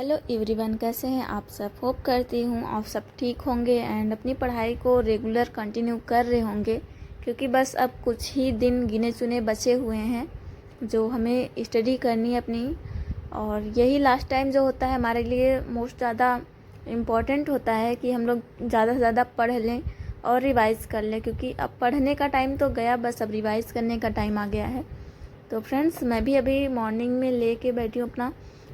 Hello everyone, कैसे हैं आप सब। होप करती हूँ आप सब ठीक होंगे एंड अपनी पढ़ाई को रेगुलर कंटिन्यू कर रहे होंगे, क्योंकि बस अब कुछ ही दिन गिने चुने बचे हुए हैं जो हमें स्टडी करनी है अपनी। और यही लास्ट टाइम जो होता है हमारे लिए मोस्ट ज़्यादा इम्पॉर्टेंट होता है कि हम लोग ज़्यादा से ज़्यादा पढ़ लें और रिवाइज़ कर लें, क्योंकि अब पढ़ने का टाइम तो गया, बस अब रिवाइज़ करने का टाइम आ गया है। तो फ्रेंड्स, मैं भी अभी मॉर्निंग में लेके बैठी हूँ अपना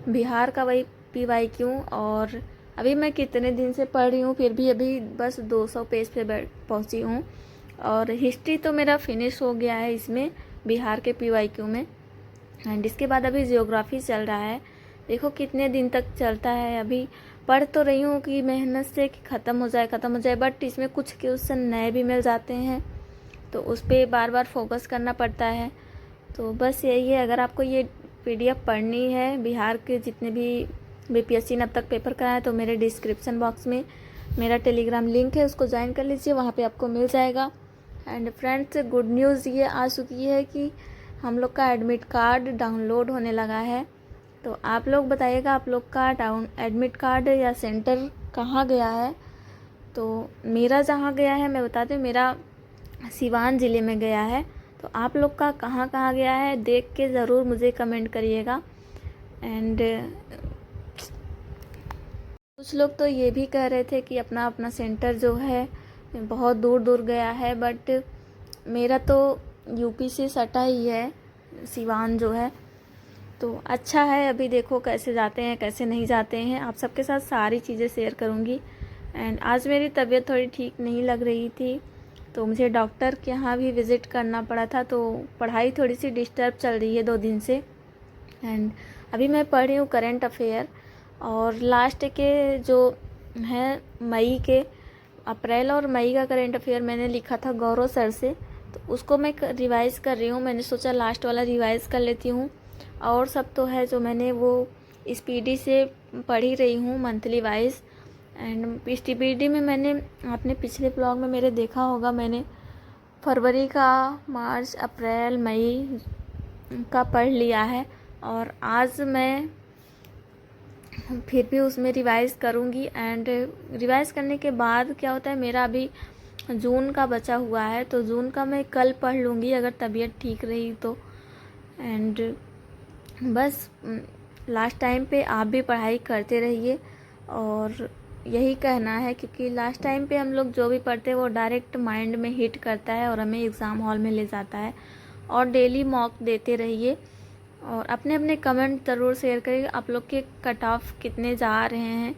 बिहार का वही PYQ। और अभी मैं कितने दिन से पढ़ रही हूँ, फिर भी अभी बस 200 पेज पे पहुँची हूँ। और हिस्ट्री तो मेरा फिनिश हो गया है इसमें, बिहार के PYQ में। एंड इसके बाद अभी जियोग्राफी चल रहा है। देखो कितने दिन तक चलता है। अभी पढ़ तो रही हूँ कि मेहनत से कि ख़त्म हो जाए, बट इसमें कुछ क्वेश्चन नए भी मिल जाते हैं, तो उस पर बार बार फोकस करना पड़ता है। तो बस यही है, अगर आपको ये PDF पढ़नी है बिहार के जितने भी BPSC ने अब तक पेपर कराया, तो मेरे डिस्क्रिप्शन बॉक्स में मेरा टेलीग्राम लिंक है, उसको ज्वाइन कर लीजिए, वहाँ पे आपको मिल जाएगा। एंड फ्रेंड्स, गुड न्यूज़ ये आ चुकी है कि हम लोग का एडमिट कार्ड डाउनलोड होने लगा है। तो आप लोग बताइएगा, आप लोग का एडमिट कार्ड या सेंटर कहाँ गया है। तो मेरा जहाँ गया है मैं बताती हूँ, मेरा सिवान ज़िले में गया है। तो आप लोग का कहाँ कहाँ गया है देख के ज़रूर मुझे कमेंट करिएगा। एंड कुछ लोग तो ये भी कह रहे थे कि अपना अपना सेंटर जो है बहुत दूर दूर गया है, बट मेरा तो UP से सटा ही है सिवान जो है। तो अच्छा है, अभी देखो कैसे जाते हैं कैसे नहीं जाते हैं, आप सबके साथ सारी चीज़ें शेयर करूँगी। एंड आज मेरी तबीयत थोड़ी ठीक नहीं लग रही थी, तो मुझे डॉक्टर के यहाँ भी विज़िट करना पड़ा था। तो पढ़ाई थोड़ी सी डिस्टर्ब चल रही है 2 दिन से। एंड अभी मैं पढ़ रही हूँ करंट अफेयर, और लास्ट के जो है अप्रैल और मई का करंट अफेयर मैंने लिखा था गौरव सर से, तो उसको मैं रिवाइज़ कर रही हूँ। मैंने सोचा लास्ट वाला रिवाइज़ कर लेती हूँ, और सब तो है जो मैंने वो स्पीडी से पढ़ ही रही हूँ मंथली वाइज। एंड स्पीडी में मैंने अपने पिछले ब्लॉग में मेरे देखा होगा, मैंने फरवरी का, मार्च, अप्रैल, मई का पढ़ लिया है। और आज मैं फिर भी उसमें रिवाइज़ करूँगी। एंड रिवाइज़ करने के बाद क्या होता है, मेरा अभी जून का बचा हुआ है, तो जून का मैं कल पढ़ लूँगी अगर तबीयत ठीक रही तो। एंड बस लास्ट टाइम पे आप भी पढ़ाई करते रहिए, और यही कहना है, क्योंकि लास्ट टाइम पे हम लोग जो भी पढ़ते हैं वो डायरेक्ट माइंड में हिट करता है और हमें एग्ज़ाम हॉल में ले जाता है। और डेली मॉक देते रहिए, और अपने अपने कमेंट ज़रूर शेयर करिए, आप लोग के कट ऑफ कितने जा रहे हैं,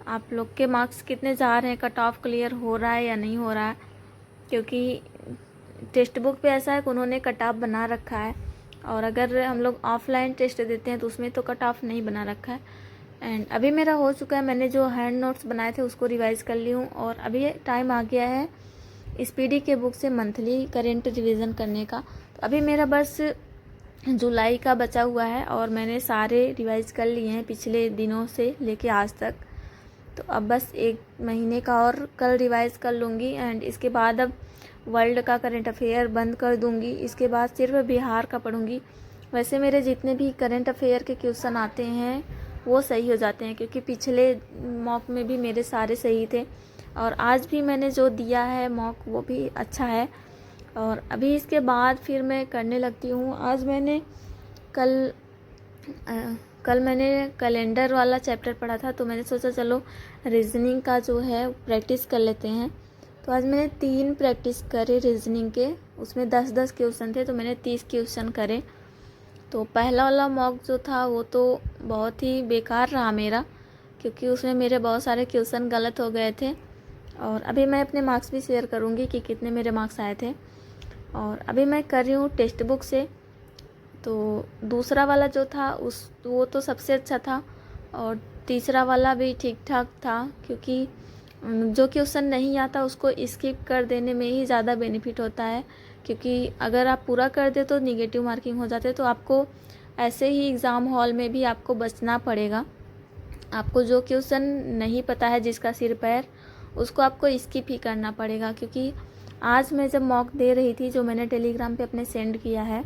आप लोग के मार्क्स कितने जा रहे हैं, कट ऑफ क्लियर हो रहा है या नहीं हो रहा है। क्योंकि टेक्स्ट बुक पे ऐसा है कि उन्होंने कट ऑफ बना रखा है, और अगर हम लोग ऑफलाइन टेस्ट देते हैं तो उसमें तो कट ऑफ नहीं बना रखा है। एंड अभी मेरा हो चुका है, मैंने जो हैंड नोट्स बनाए थे उसको रिवाइज़ कर ली हूँ, और अभी टाइम आ गया है स्पीडी के बुक से मंथली करेंट रिवीजन करने का। तो अभी मेरा बस जुलाई का बचा हुआ है, और मैंने सारे रिवाइज़ कर लिए हैं पिछले दिनों से लेके आज तक। तो अब बस 1 महीने का और कल रिवाइज़ कर लूँगी। एंड इसके बाद अब वर्ल्ड का करंट अफेयर बंद कर दूँगी, इसके बाद सिर्फ बिहार का पढ़ूँगी। वैसे मेरे जितने भी करंट अफेयर के क्वेश्चन आते हैं वो सही हो जाते हैं, क्योंकि पिछले मॉक में भी मेरे सारे सही थे, और आज भी मैंने जो दिया है मॉक वो भी अच्छा है। और अभी इसके बाद फिर मैं करने लगती हूँ। आज मैंने कल मैंने कैलेंडर वाला चैप्टर पढ़ा था, तो मैंने सोचा चलो रीजनिंग का जो है प्रैक्टिस कर लेते हैं। तो आज मैंने 3 प्रैक्टिस करे रीजनिंग के, उसमें 10-10 क्वेश्चन थे, तो मैंने 30 क्वेश्चन करे। तो पहला वाला मॉक जो था वो तो बहुत ही बेकार रहा मेरा, क्योंकि उसमें मेरे बहुत सारे क्वेश्चन गलत हो गए थे। और अभी मैं अपने मार्क्स भी शेयर करूँगी कि कितने मेरे मार्क्स आए थे। और अभी मैं कर रही हूँ टेक्स्ट बुक से। तो दूसरा वाला जो था वो तो सबसे अच्छा था, और तीसरा वाला भी ठीक ठाक था, क्योंकि जो क्वेश्चन नहीं आता उसको स्किप कर देने में ही ज़्यादा बेनिफिट होता है। क्योंकि अगर आप पूरा कर दे तो निगेटिव मार्किंग हो जाते, तो आपको ऐसे ही एग्ज़ाम हॉल में भी आपको बचना पड़ेगा। आपको जो क्वेश्चन नहीं पता है जिसका सिर पैर, उसको आपको स्किप ही करना पड़ेगा। क्योंकि आज मैं जब मॉक दे रही थी, जो मैंने टेलीग्राम पे अपने सेंड किया है,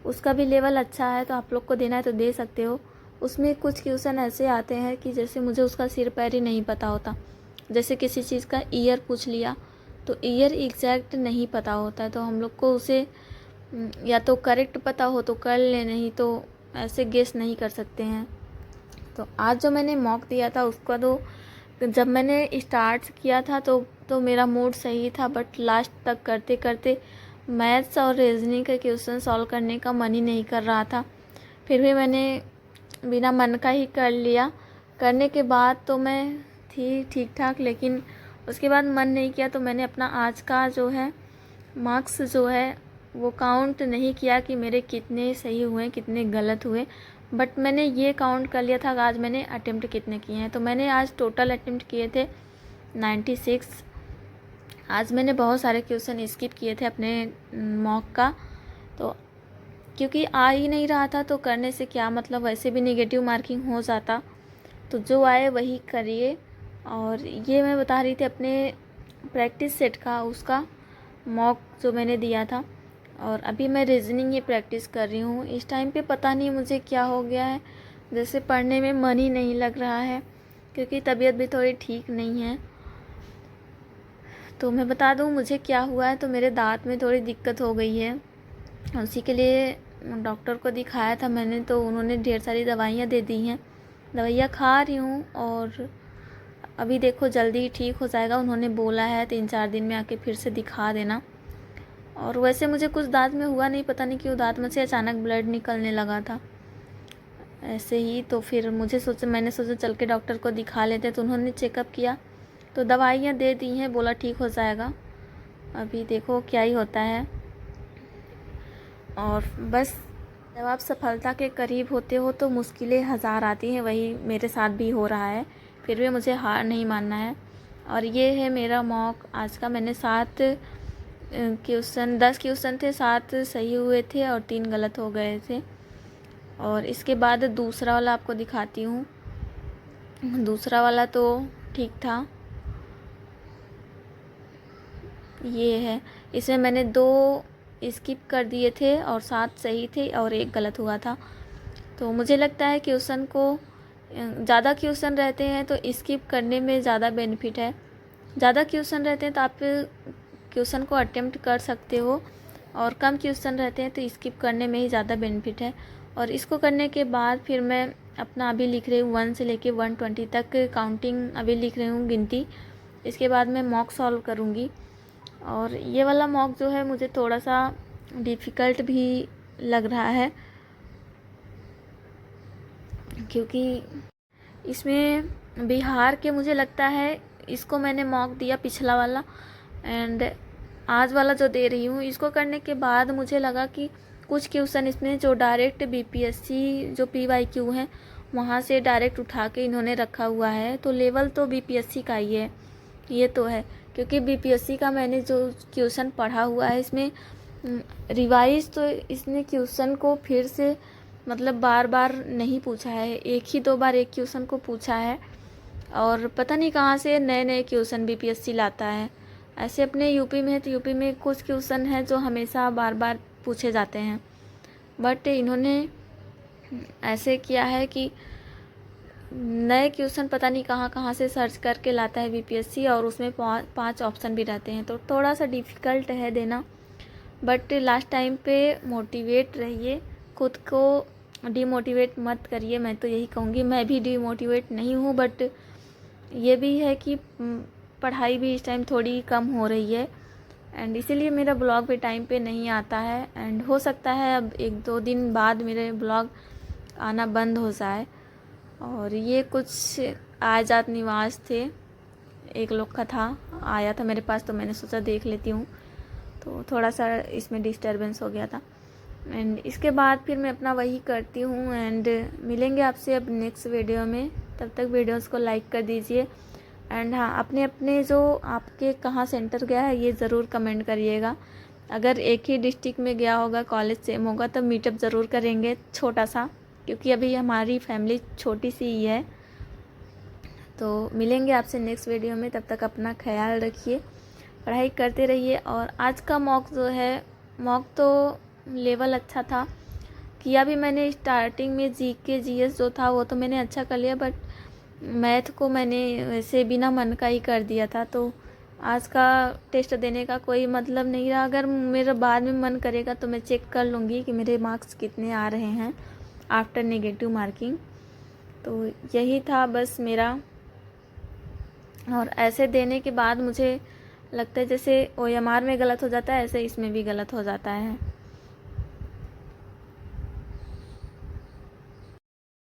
उसका भी लेवल अच्छा है, तो आप लोग को देना है तो दे सकते हो। उसमें कुछ क्वेश्चन ऐसे आते हैं कि जैसे मुझे उसका सिर पैर ही नहीं पता होता। जैसे किसी चीज़ का ईयर पूछ लिया तो ईयर एग्जैक्ट नहीं पता होता है, तो हम लोग को उसे या तो करेक्ट पता हो तो कर ले, नहीं तो ऐसे गेस नहीं कर सकते हैं। तो आज जो मैंने मॉक दिया था उसका तो जब मैंने स्टार्ट किया था तो मेरा मूड सही था, बट लास्ट तक करते करते मैथ्स और रीजनिंग के क्वेश्चन सॉल्व करने का मन ही नहीं कर रहा था। फिर भी मैंने बिना मन का ही कर लिया। करने के बाद तो मैं थी ठीक ठाक, लेकिन उसके बाद मन नहीं किया, तो मैंने अपना आज का जो है मार्क्स जो है वो काउंट नहीं किया कि मेरे कितने सही हुए कितने गलत हुए, बट मैंने ये काउंट कर लिया था कि आज मैंने अटेम्प्ट कितने किए हैं। तो मैंने आज टोटल अटेम्प्ट किए थे 96। आज मैंने बहुत सारे क्वेश्चन स्किप किए थे अपने मॉक का, तो क्योंकि आ ही नहीं रहा था तो करने से क्या मतलब, वैसे भी नेगेटिव मार्किंग हो जाता। तो जो आए वही करिए। और ये मैं बता रही थी अपने प्रैक्टिस सेट का, उसका मॉक जो मैंने दिया था। और अभी मैं रीजनिंग ही प्रैक्टिस कर रही हूँ। इस टाइम पे पता नहीं मुझे क्या हो गया है, जैसे पढ़ने में मन ही नहीं लग रहा है, क्योंकि तबीयत भी थोड़ी ठीक नहीं है। तो मैं बता दूँ मुझे क्या हुआ है, तो मेरे दांत में थोड़ी दिक्कत हो गई है, उसी के लिए डॉक्टर को दिखाया था मैंने। तो उन्होंने ढेर सारी दवाइयाँ दे दी हैं, दवाइयाँ खा रही हूँ और अभी देखो जल्दी ही ठीक हो जाएगा। उन्होंने बोला है 3-4 दिन में आके फिर से दिखा देना। और वैसे मुझे कुछ दांत में हुआ नहीं, पता नहीं क्यों दांत में से अचानक ब्लड निकलने लगा था ऐसे ही। तो फिर मैंने सोचा चल के डॉक्टर को दिखा लेते। तो उन्होंने चेकअप किया तो दवाइयाँ दे दी हैं, बोला ठीक हो जाएगा। अभी देखो क्या ही होता है। और बस जब आप सफलता के करीब होते हो तो मुश्किलें हज़ार आती हैं, वही मेरे साथ भी हो रहा है। फिर भी मुझे हार नहीं मानना है। और ये है मेरा मॉक आज का। मैंने 10 क्वेश्चन थे, 7 सही हुए थे और 3 गलत हो गए थे। और इसके बाद दूसरा वाला आपको दिखाती हूँ। दूसरा वाला तो ठीक था, ये है। इसमें मैंने 2 स्किप कर दिए थे और 7 सही थे और 1 गलत हुआ था। तो मुझे लगता है क्वेश्चन को ज़्यादा क्वेश्चन रहते हैं तो स्किप करने में ज़्यादा बेनिफिट है। ज़्यादा क्वेश्चन रहते हैं तो आप क्वेश्चन को अटेम्प्ट कर सकते हो, और कम क्वेश्चन रहते हैं तो स्किप करने में ही ज़्यादा बेनिफिट है। और इसको करने के बाद फिर मैं अपना अभी लिख रही हूँ 1 से लेके 120 तक काउंटिंग अभी लिख रही हूँ, गिनती। इसके बाद मैं मॉक सॉल्व करूँगी। और ये वाला मॉक जो है मुझे थोड़ा सा डिफ़िकल्ट भी लग रहा है, क्योंकि इसमें बिहार के मुझे लगता है, इसको मैंने मॉक दिया पिछला वाला, एंड आज वाला जो दे रही हूँ इसको करने के बाद मुझे लगा कि कुछ क्वेश्चन इसमें जो डायरेक्ट बीपीएससी जो पीवाईक्यू है वहाँ से डायरेक्ट उठा के इन्होंने रखा हुआ है। तो लेवल तो बीपीएससी का ही है, ये तो है, क्योंकि बीपीएससी का मैंने जो क्वेश्चन पढ़ा हुआ है इसमें रिवाइज तो इसने क्वेश्चन को फिर से मतलब बार बार नहीं पूछा है, 1 ही 2 बार एक क्वेश्चन को पूछा है। और पता नहीं कहाँ से नए नए क्वेश्चन बीपीएससी लाता है। ऐसे अपने यूपी में है तो यूपी में कुछ क्वेश्चन हैं जो हमेशा बार बार पूछे जाते हैं, बट इन्होंने ऐसे किया है कि नए क्वेश्चन पता नहीं कहाँ कहाँ से सर्च करके लाता है बीपीएससी, और उसमें 5 ऑप्शन भी रहते हैं, तो थोड़ा सा डिफ़िकल्ट है देना। बट लास्ट टाइम पे मोटिवेट रहिए, खुद को डिमोटिवेट मत करिए। मैं तो यही कहूँगी, मैं भी डिमोटिवेट नहीं हूँ, बट ये भी है कि पढ़ाई भी इस टाइम थोड़ी कम हो रही है, एंड इसीलिए मेरा ब्लॉग भी टाइम पे नहीं आता है। एंड हो सकता है अब 1-2 दिन बाद मेरे ब्लॉग आना बंद हो जाए। और ये कुछ आजाद निवास थे, एक लोग का था, आया था मेरे पास तो मैंने सोचा देख लेती हूँ, तो थोड़ा सा इसमें डिस्टरबेंस हो गया था। एंड इसके बाद फिर मैं अपना वही करती हूँ, एंड मिलेंगे आपसे अब नेक्स्ट वीडियो में। तब तक वीडियोस को लाइक कर दीजिए। एंड हाँ, अपने अपने जो आपके कहाँ सेंटर गया है ये ज़रूर कमेंट करिएगा। अगर एक ही डिस्ट्रिक्ट में गया होगा, कॉलेज सेम होगा, तो मीटअप ज़रूर करेंगे छोटा सा, क्योंकि अभी हमारी फैमिली छोटी सी ही है। तो मिलेंगे आपसे नेक्स्ट वीडियो में, तब तक अपना ख्याल रखिए, पढ़ाई करते रहिए। और आज का मॉक जो है, मॉक तो लेवल अच्छा था, किया भी मैंने स्टार्टिंग में जीके जीएस जो था वो तो मैंने अच्छा कर लिया, बट मैथ को मैंने वैसे बिना मन का ही कर दिया था। तो आज का टेस्ट देने का कोई मतलब नहीं रहा। अगर मेरा बाद में मन करेगा तो मैं चेक कर लूँगी कि मेरे मार्क्स कितने आ रहे हैं आफ्टर नेगेटिव मार्किंग। तो यही था बस मेरा। और ऐसे देने के बाद मुझे लगता है जैसे OMR में गलत हो जाता है, ऐसे इसमें भी गलत हो जाता है।